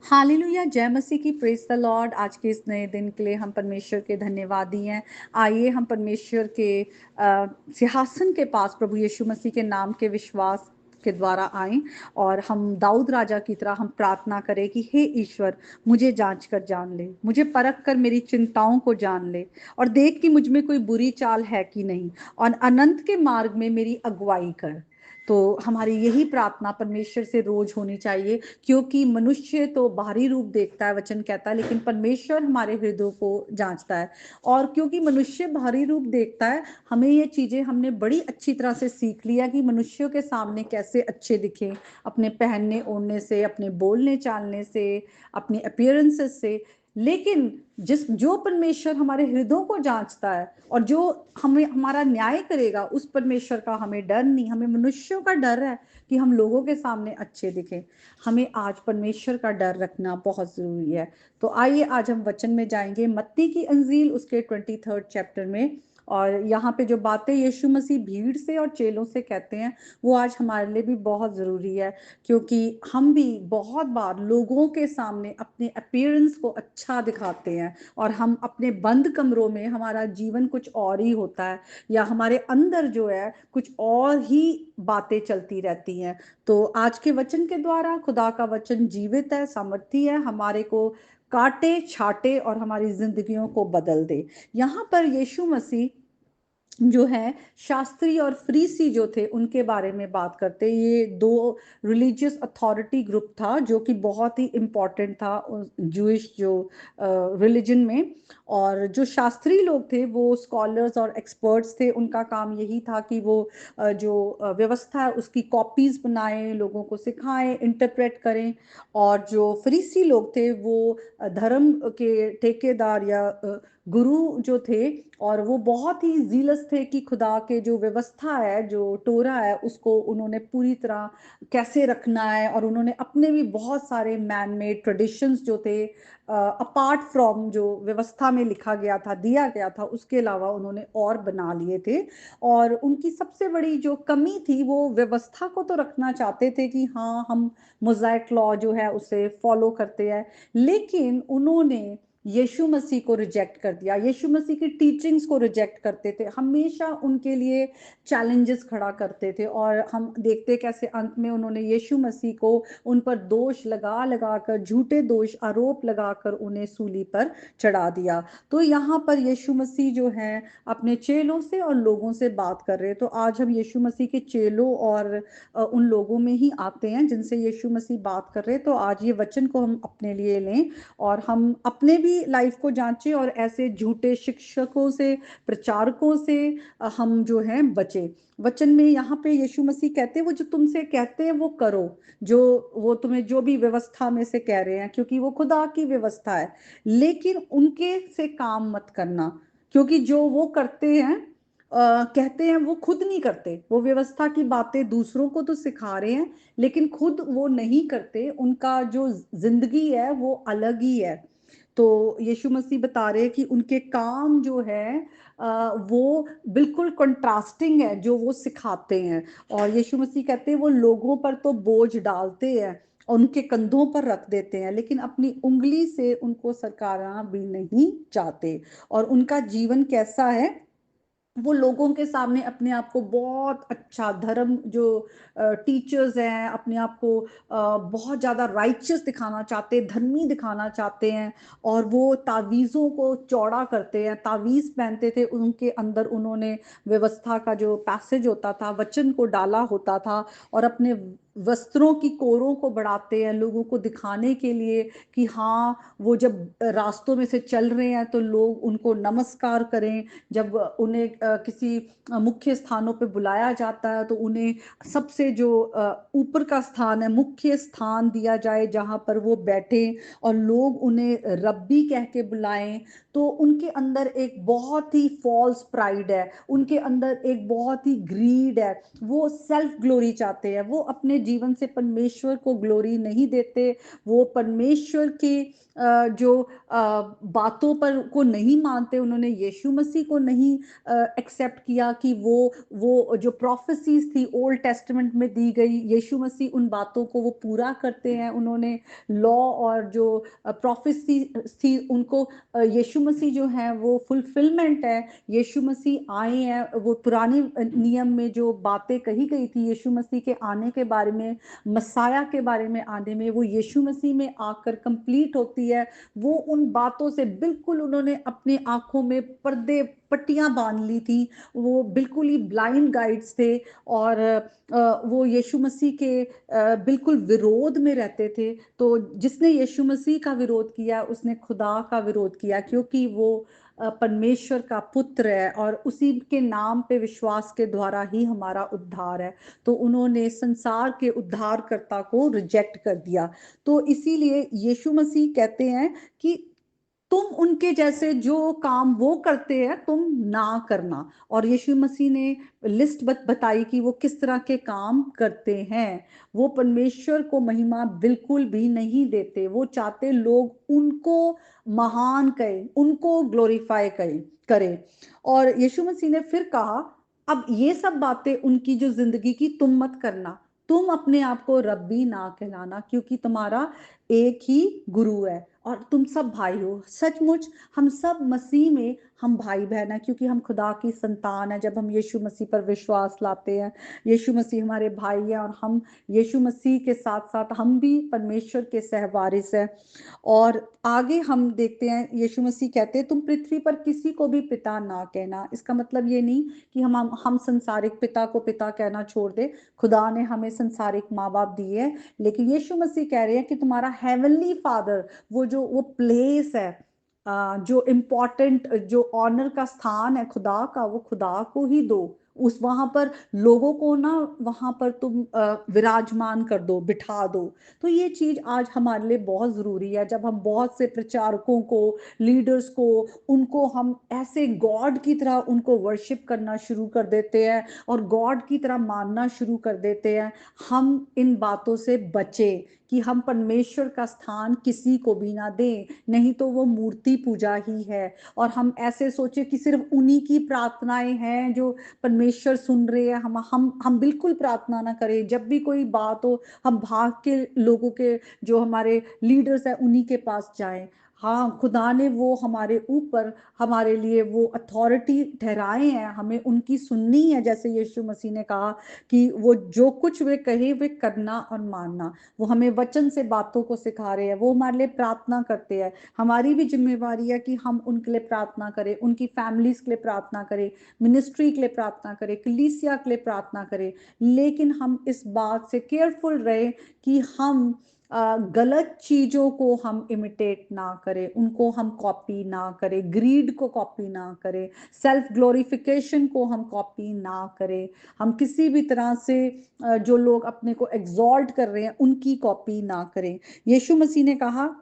Hallelujah, जय मसीह की, praise the Lord. आज के इस नए दिन के लिए हम परमेश्वर के धन्यवादी हैं। आइए हम परमेश्वर के सिंहासन के पास प्रभु यीशु मसीह के नाम के विश्वास के द्वारा आएं और हम दाऊद राजा की तरह हम प्रार्थना करें कि हे ईश्वर, मुझे जांच कर जान ले, मुझे परख कर मेरी चिंताओं को जान ले और देख कि मुझ में कोई बुरी चाल है कि नहीं, और अनंत के मार्ग में मेरी अगुवाई कर। तो हमारी यही प्रार्थना परमेश्वर से रोज होनी चाहिए, क्योंकि मनुष्य तो बाहरी रूप देखता है, वचन कहता है, लेकिन परमेश्वर हमारे हृदय को जांचता है। और क्योंकि मनुष्य बाहरी रूप देखता है, हमें ये चीजें हमने बड़ी अच्छी तरह से सीख लिया कि मनुष्यों के सामने कैसे अच्छे दिखें, अपने पहनने ओढ़ने से, अपने बोलने चालने से, अपनी अपीयरेंसेस से। लेकिन जो परमेश्वर हमारे हृदयों को जांचता है और जो हमें हमारा न्याय करेगा, उस परमेश्वर का हमें डर नहीं, हमें मनुष्यों का डर है कि हम लोगों के सामने अच्छे दिखें। हमें आज परमेश्वर का डर रखना बहुत जरूरी है। तो आइए आज हम वचन में जाएंगे, मत्ती की अंजील उसके 23rd चैप्टर में। और यहाँ पे जो बातें यीशु मसीह भीड़ से और चेलों से कहते हैं, वो आज हमारे लिए भी बहुत जरूरी है, क्योंकि हम भी बहुत बार लोगों के सामने अपने अपीयरेंस को अच्छा दिखाते हैं और हम अपने बंद कमरों में हमारा जीवन कुछ और ही होता है, या हमारे अंदर जो है कुछ और ही बातें चलती रहती हैं। तो आज के वचन के द्वारा खुदा का वचन जीवित है, सामर्थी है, हमारे को काटे छाटे और हमारी जिंदगियों को बदल दे। यहाँ पर यीशु मसीह जो है शास्त्री और फरीसी जो थे उनके बारे में बात करते। ये दो रिलीजियस अथॉरिटी ग्रुप था जो कि बहुत ही इम्पोर्टेंट था जूइश जो रिलीजन में। और जो शास्त्री लोग थे वो स्कॉलर्स और एक्सपर्ट्स थे, उनका काम यही था कि वो जो व्यवस्था है उसकी कॉपीज बनाएं, लोगों को सिखाएं, इंटरप्रेट करें। और जो फरीसी लोग थे वो धर्म के ठेकेदार या गुरु जो थे, और वो बहुत ही जीलस थे कि खुदा के जो व्यवस्था है, जो टोरा है, उसको उन्होंने पूरी तरह कैसे रखना है। और उन्होंने अपने भी बहुत सारे मैन मेड ट्रेडिशंस जो थे, अपार्ट फ्रॉम जो व्यवस्था में लिखा गया था, दिया गया था, उसके अलावा उन्होंने और बना लिए थे। और उनकी सबसे बड़ी जो कमी थी, वो व्यवस्था को तो रखना चाहते थे कि हाँ, हम मोज़ाइक लॉ जो है उसे फॉलो करते हैं, लेकिन उन्होंने यीशु मसीह को रिजेक्ट कर दिया, यीशु मसीह की टीचिंग्स को रिजेक्ट करते थे, हमेशा उनके लिए चैलेंजेस खड़ा करते थे। और हम देखते कैसे अंत में उन्होंने यीशु मसीह को उन पर दोष लगा लगा कर, झूठे दोष आरोप लगाकर उन्हें सूली पर चढ़ा दिया। तो यहाँ पर यीशु मसीह जो है अपने चेलों से और लोगों से बात कर रहे हैं। तो आज हम यीशु मसीह के चेलों और उन लोगों में ही आते हैं जिनसे यीशु मसीह बात कर रहे हैं। तो आज ये वचन को हम अपने लिए लें और हम अपने भी लाइफ को जांचें और ऐसे झूठे शिक्षकों से, प्रचारकों से हम जो हैं बचे। वचन में यहाँ पे यीशु मसीह कहते हैं, वो जो तुमसे कहते हैं वो करो, जो वो तुम्हें जो भी व्यवस्था में से कह रहे हैं, क्योंकि वो खुदा की व्यवस्था है, लेकिन उनके से काम मत करना, क्योंकि जो वो करते हैं, कहते हैं, वो खुद नहीं करते। वो व्यवस्था की बातें दूसरों को तो सिखा रहे हैं, लेकिन खुद वो नहीं करते, उनका जो जिंदगी है वो अलग ही है। तो यीशु मसीह बता रहे हैं कि उनके काम जो है वो बिल्कुल कंट्रास्टिंग है जो वो सिखाते हैं। और यीशु मसीह कहते हैं वो लोगों पर तो बोझ डालते हैं और उनके कंधों पर रख देते हैं, लेकिन अपनी उंगली से उनको सरकाना भी नहीं चाहते। और उनका जीवन कैसा है, वो लोगों के सामने अपने आप को बहुत अच्छा धर्म, जो टीचर्स हैं, अपने आप को बहुत ज़्यादा राइचियस दिखाना चाहते हैं, धर्मी दिखाना चाहते हैं। और वो तावीज़ों को चौड़ा करते हैं, तावीज़ पहनते थे, उनके अंदर उन्होंने व्यवस्था का जो पैसेज होता था, वचन को डाला होता था, और अपने वस्त्रों की कोरों को बढ़ाते हैं लोगों को दिखाने के लिए कि हाँ, वो जब रास्तों में से चल रहे हैं तो लोग उनको नमस्कार करें। जब उन्हें किसी मुख्य स्थानों पे बुलाया जाता है तो उन्हें सबसे जो ऊपर का स्थान है, मुख्य स्थान दिया जाए जहां पर वो बैठे और लोग उन्हें रब्बी कह के बुलाएं। तो उनके अंदर एक बहुत ही फॉल्स प्राइड है, उनके अंदर एक बहुत ही ग्रीड है, वो सेल्फ ग्लोरी चाहते हैं, वो अपने जीवन से परमेश्वर को ग्लोरी नहीं देते, वो परमेश्वर की जो बातों पर को नहीं मानते, उन्होंने यीशु मसीह को नहीं एक्सेप्ट किया कि वो जो प्रोफेसीज थी ओल्ड टेस्टामेंट में दी गई, यीशु मसीह उन बातों को वो पूरा करते हैं। उन्होंने लॉ और जो प्रोफेसी थी उनको यीशु मसीह जो है वो फुलफिलमेंट है। यीशु मसीह आए हैं, वो पुराने नियम में जो बातें कही गई थी यीशु मसीह के आने के बारे में, मसाया के बारे में आने में, वो यीशु मसीह में आकर कंप्लीट होती है। वो उन बातों से बिल्कुल उन्होंने अपनी आंखों में पर्दे पट्टियां बांध ली थी, वो बिल्कुल ही ब्लाइंड गाइड्स थे और वो यीशु मसीह के बिल्कुल विरोध में रहते थे। तो जिसने यीशु मसीह का विरोध किया उसने खुदा का विरोध किया, क्योंकि वो परमेश्वर का पुत्र है और उसी के नाम पे विश्वास के द्वारा ही हमारा उद्धार है। तो उन्होंने संसार के उद्धारकर्ता को रिजेक्ट कर दिया। तो इसीलिए यीशु मसीह कहते हैं कि तुम उनके जैसे जो काम वो करते हैं तुम ना करना। और यीशु मसीह ने लिस्ट बताई कि वो किस तरह के काम करते हैं। वो परमेश्वर को महिमा बिल्कुल भी नहीं देते, वो चाहते लोग उनको महान कहें, उनको ग्लोरीफाई करें। और यीशु मसीह ने फिर कहा, अब ये सब बातें उनकी जो जिंदगी की तुम मत करना, तुम अपने आप को रब्बी ना कहलाना, क्योंकि तुम्हारा एक ही गुरु है और तुम सब भाई हो। सचमुच हम सब मसीह में हम भाई बहन है, क्योंकि हम खुदा की संतान है। जब हम यीशु मसीह पर विश्वास लाते हैं, यीशु मसीह हमारे भाई है और हम यीशु मसीह के साथ साथ हम भी परमेश्वर के सहवारिस है। और आगे हम देखते हैं यीशु मसीह कहते हैं तुम पृथ्वी पर किसी को भी पिता ना कहना। इसका मतलब ये नहीं कि हम संसारिक पिता को पिता कहना छोड़ दे। खुदा ने हमें संसारिक माँ बाप दिए हैं, लेकिन यीशु मसीह कह रहे हैं कि तुम्हारा हेवनली फादर, वो प्लेस है, जो इम्पोर्टेंट जो ऑनर का स्थान है खुदा का, वो खुदा को ही दो। उस वहां पर लोगों को ना वहां पर तुम विराजमान कर दो, बिठा दो। तो ये चीज आज हमारे लिए बहुत जरूरी है। जब हम बहुत से प्रचारकों को, लीडर्स को, उनको हम ऐसे गॉड की तरह उनको वर्शिप करना शुरू कर देते हैं और गॉड की तरह मानना शुरू कर देते हैं, हम इन बातों से बचे कि हम परमेश्वर का स्थान किसी को भी ना दें, नहीं तो वो मूर्ति पूजा ही है। और हम ऐसे सोचे कि सिर्फ उन्हीं की प्रार्थनाएं हैं जो परमेश्वर सुन रहे हैं, हम बिल्कुल प्रार्थना ना करें। जब भी कोई बात हो हम भाग के लोगों के, जो हमारे लीडर्स हैं उन्हीं के पास जाएं। हाँ, खुदा ने वो हमारे ऊपर, हमारे लिए वो अथॉरिटी ठहराए हैं, हमें उनकी सुननी है। जैसे यीशु मसीह ने कहा कि वो जो कुछ वे कहे वे करना और मानना। वो हमें वचन से बातों को सिखा रहे हैं, वो हमारे लिए प्रार्थना करते हैं। हमारी भी जिम्मेवारी है कि हम उनके लिए प्रार्थना करें, उनकी फैमिलीज के लिए प्रार्थना करें, मिनिस्ट्री के लिए प्रार्थना करें, कलीसिया के लिए प्रार्थना करें। लेकिन हम इस बात से केयरफुल रहे कि हम गलत चीजों को हम इमिटेट ना करें, उनको हम कॉपी ना करें, ग्रीड को कॉपी ना करें, सेल्फ ग्लोरिफिकेशन को हम कॉपी ना करें। हम किसी भी तरह से जो लोग अपने को एग्जॉल्ट कर रहे हैं उनकी कॉपी ना करें। यीशु मसीह ने कहा,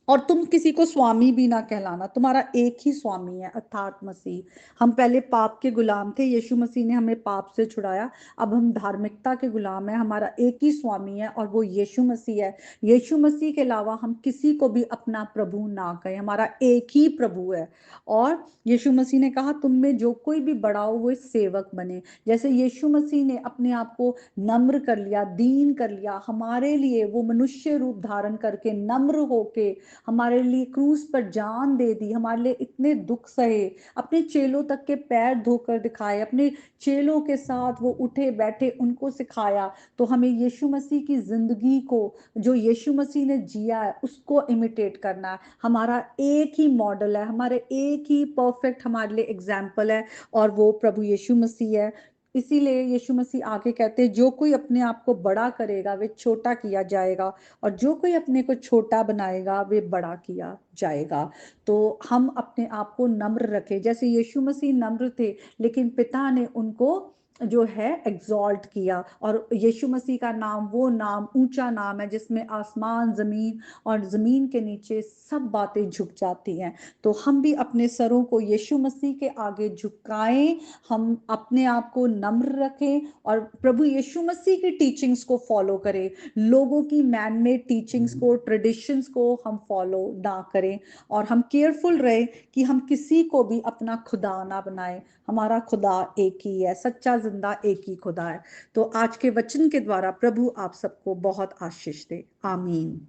और तुम किसी को स्वामी भी ना कहलाना, तुम्हारा एक ही स्वामी है अर्थात मसीह। हम पहले पाप के गुलाम थे, यीशु मसीह ने हमें पाप से छुड़ाया, अब हम धार्मिकता के गुलाम हैं। हमारा एक ही स्वामी है और वो यीशु मसीह है। यीशु मसीह के अलावा हम किसी को भी अपना प्रभु ना कहें, हमारा एक ही प्रभु है। और यीशु मसीह ने कहा तुम में जो कोई भी बड़ा हो वो सेवक बने। जैसे यीशु मसीह ने अपने आप को नम्र कर लिया, दीन कर लिया हमारे लिए, वो मनुष्य रूप धारण करके नम्र होके हमारे लिए क्रूस पर जान दे दी, हमारे लिए इतने दुख सहे, अपने चेलों तक के पैर धोकर दिखाए, अपने चेलों के साथ वो उठे बैठे उनको सिखाया। तो हमें यीशु मसीह की जिंदगी को, जो यीशु मसीह ने जिया है, उसको इमिटेट करना है। हमारा एक ही मॉडल है, हमारे एक ही परफेक्ट हमारे लिए एग्जाम्पल है और वो प्रभु यीशु मसीह है। इसीलिए यीशु मसीह आगे कहते हैं जो कोई अपने आप को बड़ा करेगा वे छोटा किया जाएगा, और जो कोई अपने को छोटा बनाएगा वे बड़ा किया जाएगा। तो हम अपने आप को नम्र रखें, जैसे यीशु मसीह नम्र थे, लेकिन पिता ने उनको जो है एग्जॉल्ट किया, और यीशु मसीह का नाम वो नाम ऊंचा नाम है जिसमें आसमान जमीन और जमीन के नीचे सब बातें झुक जाती हैं। तो हम भी अपने सरों को यीशु मसीह के आगे झुकाएं, हम अपने आप को नम्र रखें और प्रभु यीशु मसीह की टीचिंग्स को फॉलो करें। लोगों की मैन मेड टीचिंग्स को, ट्रेडिशंस को हम फॉलो ना करें, और हम केयरफुल रहे कि हम किसी को भी अपना खुदा ना बनाए। हमारा खुदा एक ही है, सच्चा जिंदा एक ही खुदा है। तो आज के वचन के द्वारा प्रभु आप सबको बहुत आशीष दे। आमीन।